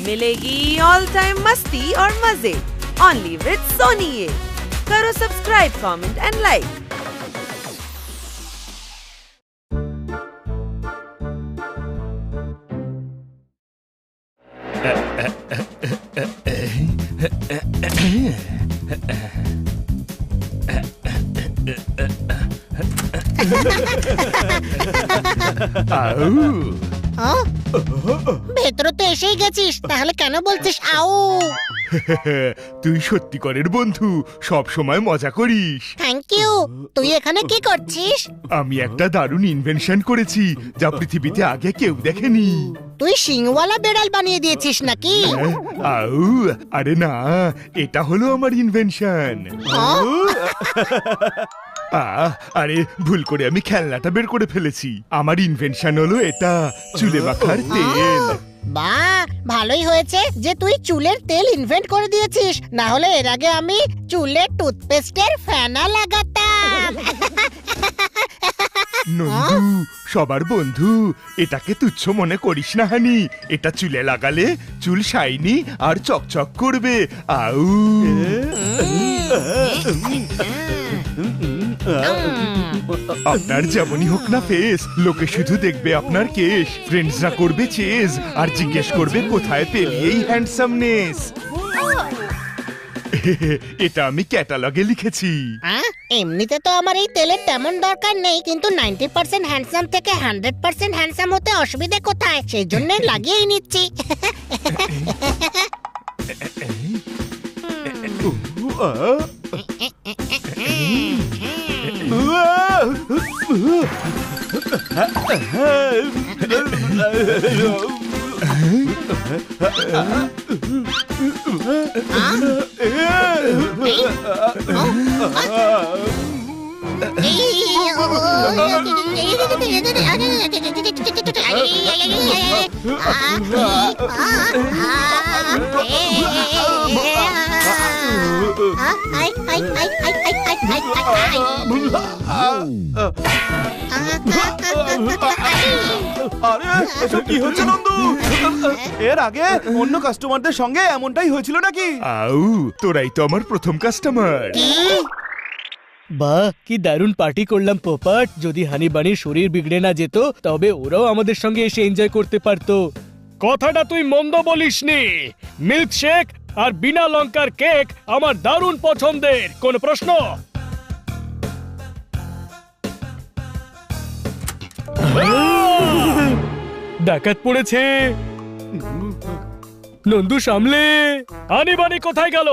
मिलेगी all time मस्ती और मजे ओनली विद सोनी ये। करो सब्सक्राइब, कमेंट एंड लाइक। ভেতরে তো এসেই গেছিস, তাহলে কেন বলছিস আউ? তুই সত্যিকারের বন্ধু, সব সময় মজা করিস। Thank you. তুই এখানে কি করছিস? আমি একটা দারুণ ইনভেনশন করেছি যা পৃথিবীতে আগে কেউ দেখেনি। তুই শিংওয়ালা বেড়াল বানিয়ে দিয়েছিস নাকি? আউ, আরে না, এটা হলো আমার ইনভেনশন। আরে ভুল করে আমি খেলনাটা বের করে ফেলেছি। আমার ইনভেনশন হলো এটা, চুলে মাখার তেল। বাহ, ভালোই হয়েছে যে তুই চুলের তেল ইনভেন্ট করে দিয়েছিস, না হলে এর আগে আমি চুলের টুথপেস্টের ফেনা লাগাতাম। নন্দু, সবার বন্ধু, এটাকে তুচ্ছ মনে করিস না হানি। এটা চুলে লাগালে চুল শাইনি আর চকচক করবে। আউ, আপনার যেমনই হোক না ফেস, লোকে শুধু দেখবে আপনার কেশ, ফ্রেন্ডসরা করবে চেজ আর জিজ্ঞেস করবে কোথায় পেলি এই হ্যান্ডসামনেস। এটা আমি ক্যাটালগে লিখেছি। এমনিতে তো আমার এই তেলের তেমন দরকার নেই, কিন্তু 90% হ্যান্ডসাম থেকে 100% হ্যান্ডসাম হতে অসুবিধা কোথায়, সেই জন্য লাগিয়েই নিচ্ছি। আরে এসব কি হচ্ছে নন্দু? এর আগে অন্য কাস্টমারদের সঙ্গে এমনটাই হয়েছিল নাকি? আউ, তোরাই তো আমার প্রথম কাস্টমার। বাহ, কি দারুণ পার্টি করলাম পোপট। যদি হানি বানির শরীর বিগড়ে না যেত তবে ওরাও আমাদের সঙ্গে এসে এনজয় করতে পারতো। কথাটা তুই মন্দ বলিসনি। মিল্কশেক আর বিনা লঙ্কার কেক আমার দারুণ পছন্দের। কোন প্রশ্ন? ডাকাত পড়েছে। নন্দু সামলে। হানিবানি কোথায় গেল?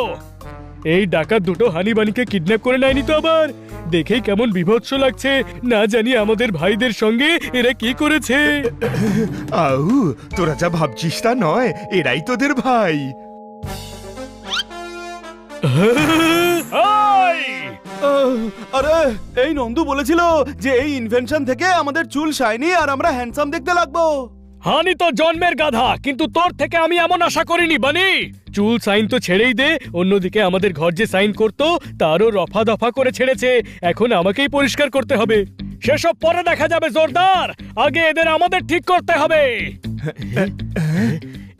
এই ডাকাত দুটো হানিবানিকে কিডন্যাপ করে নেয়নি তো আবার? দেখেই কেমন বিভৎস লাগছে। না জানি আমাদের ভাইদের সঙ্গে এরা কি করেছে। আউ, তোরা যা ভাবছিস তা নয়, এরাই তোদের ভাই। আরে এই নন্দু বলেছিল যে এই ইনভেনশন থেকে আমাদের চুল শাইনি আর আমরা হ্যান্ডসাম দেখতে লাগবো। হানি তো জন্মের গাধা, কিন্তু তোর থেকে আমি এমন আশা করিনি বানি। চুল সাইন তো ছেড়েই দে, অন্যদিকে আমাদের ঘর যে সাইন করতো তারও রফা দফা করে ছেড়েছে। এখন আমাকেই পরিষ্কার করতে হবে। সেসব পরে দেখা যাবে জোরদার, আগে এদের আমাদের ঠিক করতে হবে।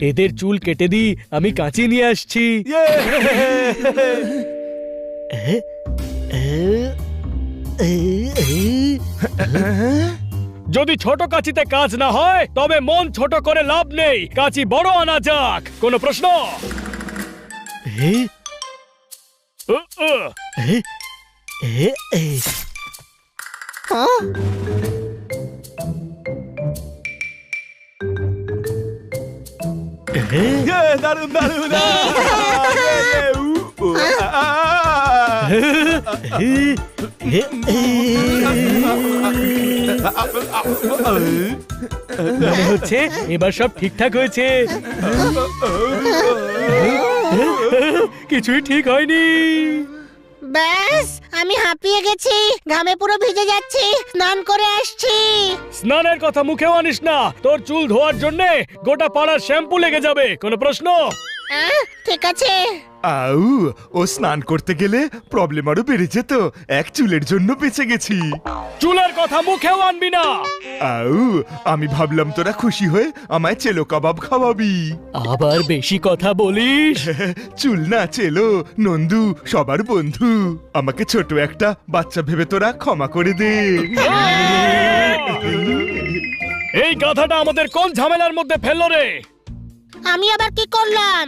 এদের চুল কেটে দি, আমি কাঁচি নিয়ে আসছি। যদি ছোট কাঁচিতে কাজ না হয় তবে মন ছোট করে লাভ নেই, কাঁচি বড় আনা যাক। কোন প্রশ্ন? দারুন দারুন। মনে হচ্ছে এবার সব ঠিকঠাক হয়েছে। কিছুই ঠিক হয়নি। ব্যাস, আমি হাঁপিয়ে গেছি, ঘামে পুরো ভিজে যাচ্ছি, স্নান করে আসছি। স্নানের কথা মুখেও আনিস না, তোর চুল ধোয়ার জন্য গোটা পাড়ার শ্যাম্পু লেগে যাবে। কোন প্রশ্ন? ঠিক আছে। আউ, ও স্নান করতে গেলে প্রবলেম আরো বেড়ে যেত। এক চুলের জন্য বেঁচে গেছি। চুলের কথা মুখেও আনবি না। আউ, আমি ভাবলাম তোরা খুশি হয়ে আমায় চেলো কাবাব খাওয়াবি। আবার বেশি কথা বলিস। চুল না চেলো, নন্দু সবার বন্ধু। আমাকে ছোট একটা বাচ্চা ভেবে তোরা ক্ষমা করে দে। এই গাধাটা আমাদের কোন ঝামেলার মধ্যে ফেললো রে? আমি আবার কি করলাম?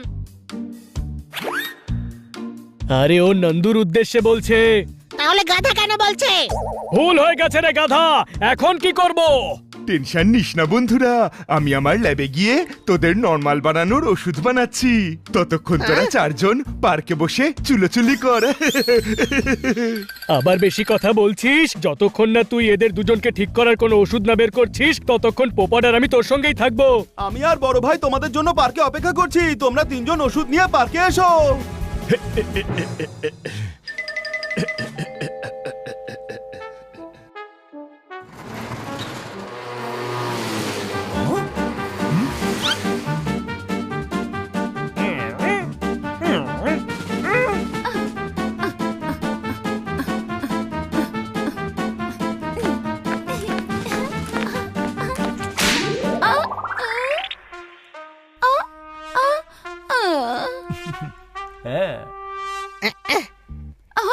আরে ও নন্দুর উদ্দেশ্যে বলছে। তাহলে গাধা কেন বলছে? ভুল হয়ে গেছে রে গাধা, এখন কি করব? টেনশন নিস না বন্ধুরা, আমি আমার ল্যাবে গিয়ে তোদের নরমাল বানানোর ওষুধ বানাচ্ছি। ততক্ষণ তোরা চারজন পার্কে বসে চুলোচুলি কর। আবার বেশি কথা বলছিস। যতক্ষণ না তুই এদের দুজনকে ঠিক করার কোনো ওষুধ না বের করছিস ততক্ষণ পোপট আর আমি তোর সঙ্গেই থাকবো। আমি আর বড় ভাই তোমাদের জন্য পার্কে অপেক্ষা করছি। তোমরা তিনজন ওষুধ নিয়ে পার্কে এসো।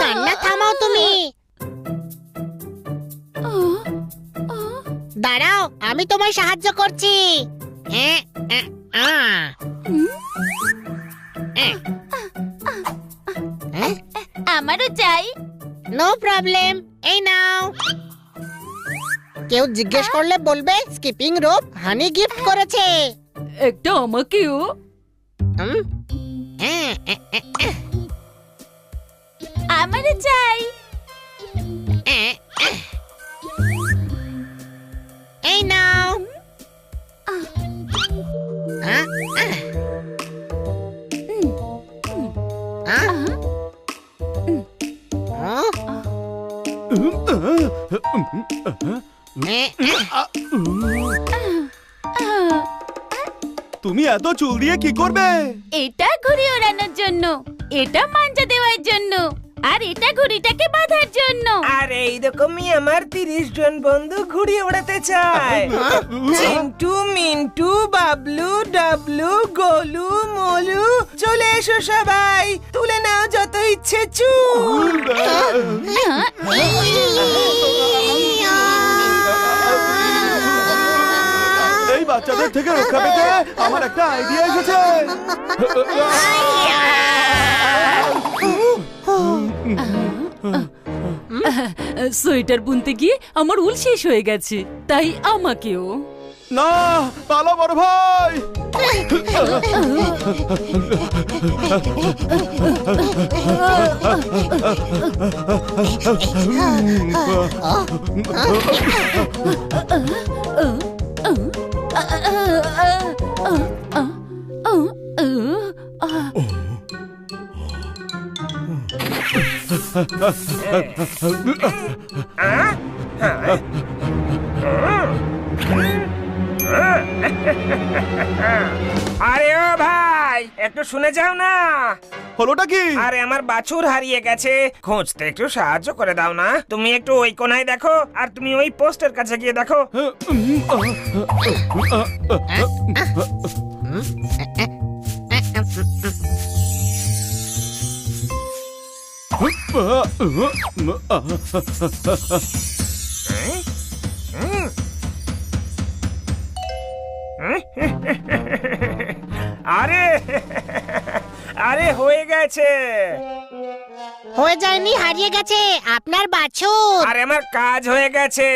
কান্না থামাও তুমি। দাঁড়াও, আমি তোমায় সাহায্য করছি। আমারও চাই। নো প্রবলেম, এই নাও। কেউ জিজ্ঞেস করলে বলবে স্কিপিং রোপ হানি গিফট করেছে। একটা আমাকেও। আমারও চাই। এই নাও। তুমি এত চুল দিয়ে কি করবে? এটা ঘুড়ি ওড়ানোর জন্য, এটা মাঞ্জা দেওয়ার জন্য, আর এটা ঘুড়িটাকে বাঁধার জন্য। আর এইরকমই আমার 30 জন বন্ধু ঘুড়ি ওড়াতে চায়। চিন্টু, মিন্টু, বাবলু, ডাবলু, গোলু, মোলু, চলে এসো সবাই, তুলে নাও যত ইচ্ছে চুল। এই বাচ্চাদের থেকে রক্ষা পেতে আমার একটা আইডিয়া এসেছে। সোয়েটার বুনতে গিয়ে আমার উল শেষ হয়ে গেছে, তাই আমাকেও। না, পালো বড় ভাই। আরে ও ভাই, একটু শুনে যাও না। হলোটা কি? আরে আমার বাছুর হারিয়ে গেছে, খুঁজতে একটু সাহায্য করে দাও না। তুমি একটু ওই কোনায় দেখো, আর তুমি ওই পোস্টের কাছে গিয়ে দেখো। আরে আরে হয়ে গেছে। হয়ে যায়নি, হারিয়ে গেছে আপনার বাছুর। আরে আমার কাজ হয়ে গেছে,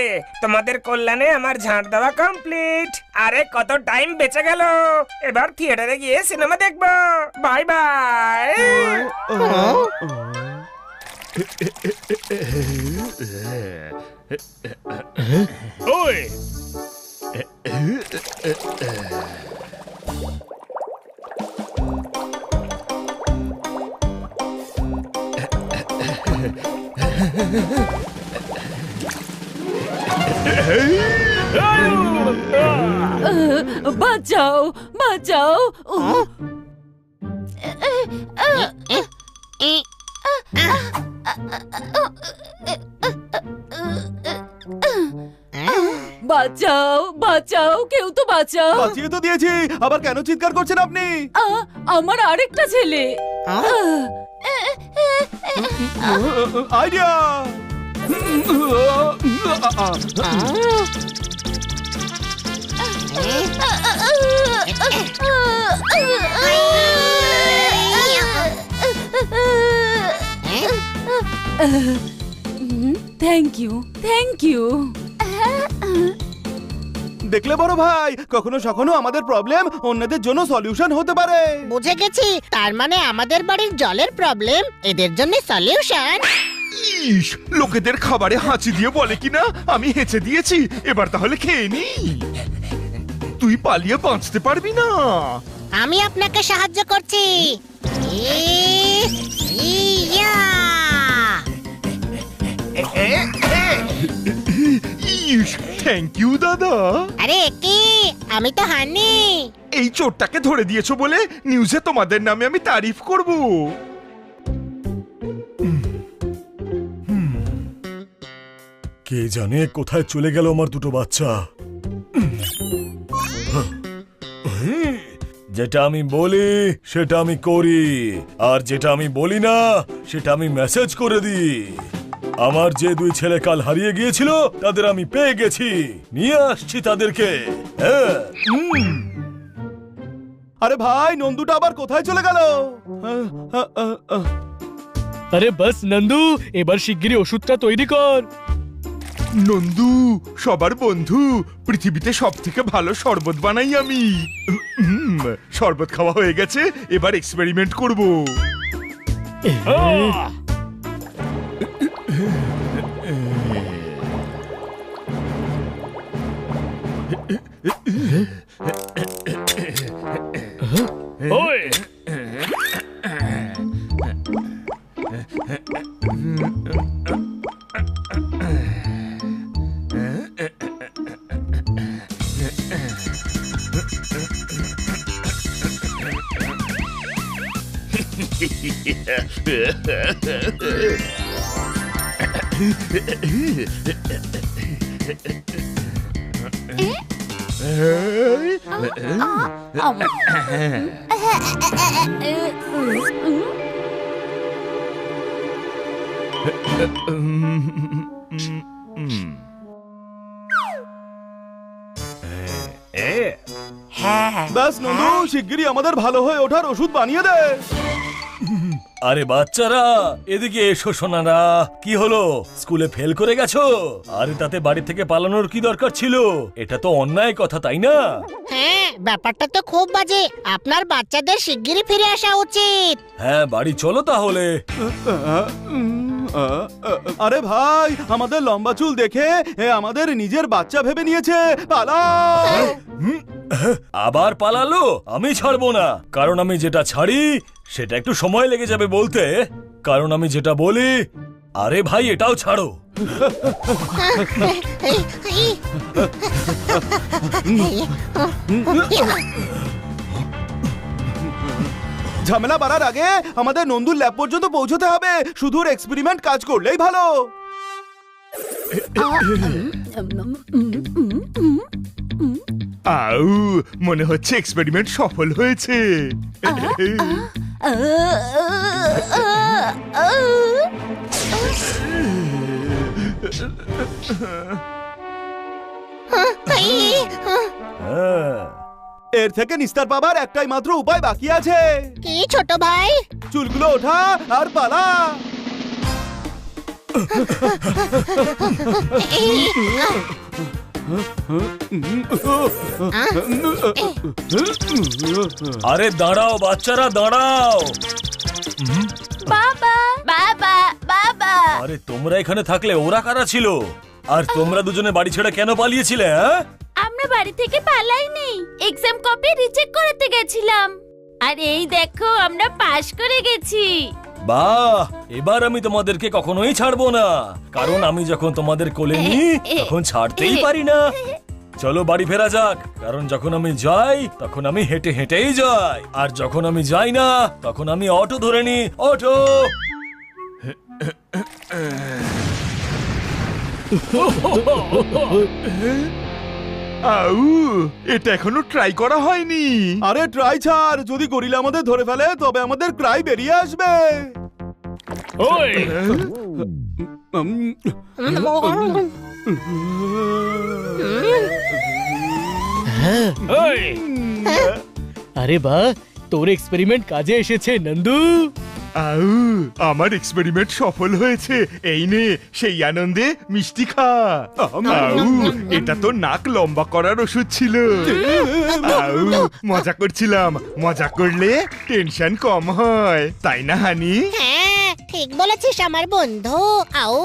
তোমাদের কল্যাণে আমার ঝাঁট দেওয়া কমপ্লিট। আরে কত টাইম বেঁচে গেল, এবার থিয়েটারে গিয়ে সিনেমা দেখবো। Bye bye. ওই বাঁচাও, বাঁচাও। বাঁচাও বাঁচাও, কেউ তো বাঁচাও। বাঁচিয়ে তো দিয়েছি, আবার কেন চিৎকার করছেন আপনি? আমার আরেকটা ছেলে। Idea! Thank you, thank you. দেখলে বড় ভাই, কখনো সখনো আমাদের প্রবলেম অন্যদের জন্য সলিউশন হতে পারে। বুঝে গেছি, তার মানে আমাদের বাড়ির জলের প্রবলেম এদের জন্য সলিউশন। ইস, লোকেদের খাবারে হাঁচি দিয়ে বলে কিনা আমি হেঁচে দিয়েছি, এবার তাহলে খেয়ে নি। তুই পালিয়ে বাঁচতে পারবি না। আমি আপনাকে সাহায্য করছি। ইয়া! ইস, থ্যাংক ইউ দাদা। আরে কি, আমি তো হানি। এই চোরটাকে ধরে দিয়েছো বলে নিউজে তোমাদের নামে আমি তারিফ করব। কে জানে কোথায় চলে গেল আমার দুটো বাচ্চা। যেটা আমি বলি সেটা আমি করি, আর যেটা আমি বলি না সেটা আমি মেসেজ করে দিই। আমার যে দুই ছেলে কাল হারিয়ে গিয়েছিল তাদের আমি পেয়ে গেছি, নিয়ে আসছি তাদেরকে। আরে ভাই, নন্দুটা আবার কোথায় চলে গেল? আরে বাস নন্দু, এবার শিগগিরই ওষুধটা তৈরি কর। নন্দু সবার বন্ধু, পৃথিবীতে সব থেকে ভালো শরবত বানাই আমি। শরবত খাওয়া হয়ে গেছে, এবার এক্সপেরিমেন্ট করব। ওই ব্যাস নন্দু, শিগগিরই আমাদের ভালো হয়ে ওঠার ওষুধ বানিয়ে দে। আরে বাচ্চারা, এদিকে এসো সোনারা। কি হলো, স্কুলে ফেল করে গেছো? আরে তাতে বাড়ি থেকে পালানোর কি দরকার ছিল? এটা তো অন্যায় কথা, তাই না? হ্যাঁ, ব্যাপারটা তো খুব বাজে। আপনার বাচ্চাদের শিগগিরই ফিরে আসা উচিত। হ্যাঁ, বাড়ি চলো তাহলে। আরে ভাই, আমাদের লম্বা চুল দেখে আমাদের নিজের বাচ্চা ভেবে নিয়েছে। পালাও! আবার পালালো? আমি ছাড়বো না, কারণ আমি যেটা ছাড়ি সেটা একটু সময় লেগে যাবে বলতে, কারণ আমি যেটা বলি। আরে ভাই, এটাও ছাড়ো। ঝামেলা বাড়ার আগে আমাদের নন্দুর ল্যাব পর্যন্ত পৌঁছতে হবে। শুধু এক্সপেরিমেন্ট কাজ করলেই ভালো। আউ, মনে হচ্ছে এক্সপেরিমেন্ট সফল হয়েছে। এর থেকে নিস্তার পাবার একটাই মাত্র উপায় বাকি আছে। কি ছোট ভাই? চুলগুলো ওঠা আর পালা। আরে দাঁড়াও বাচ্চারা, দাঁড়াও। বাবা বাবা বাবা, আরে তোমরা এখানে থাকলে ওরা কারা ছিল? আর তোমরা দুজনে বাড়ি ছেড়ে কেন পালিয়েছিলে? হ্যাঁ, আমরা বাড়ি থেকে পালাইনি, এক্সাম কপি রিচেক করতে গেছিলাম। আর এই দেখো, আমরা পাশ করে গেছি। বাহ, এবার আমি তোমাদেরকে কখনোই ছাড়বো না, কারণ আমি যখন তোমাদের কোলে নিই তখন ছাড়তেই পারি না। চলো বাড়ি ফেরা যাক, কারণ যখন আমি যাই তখন আমি হেঁটে হেঁটেই যাই, আর যখন আমি যাই না তখন আমি অটো ধরে নিই। অটো! আউ, এটা এখনো ট্রাই করা হয়নি। আরে ট্রাই ছাড়, যদি গরিলা আমাদের ধরে ফেলে তবে আমাদের ক্রাই বেরিয়ে আসবে। ওই ওই আরে বাহ, তোর এক্সপেরিমেন্ট কাজে এসেছে নন্দু। আউ, আমার এক্সপেরিমেন্ট সফল হয়েছে। এই নে, সেই আনন্দে মিষ্টি খা। আউ, এটা তো নাক লম্বা করার ওষুধ ছিল। আউ, মজা করছিলাম। মজা করলে টেনশন কম হয়, তাই না হানি? হ্যাঁ ঠিক বলেছিস আমার বন্ধু। আও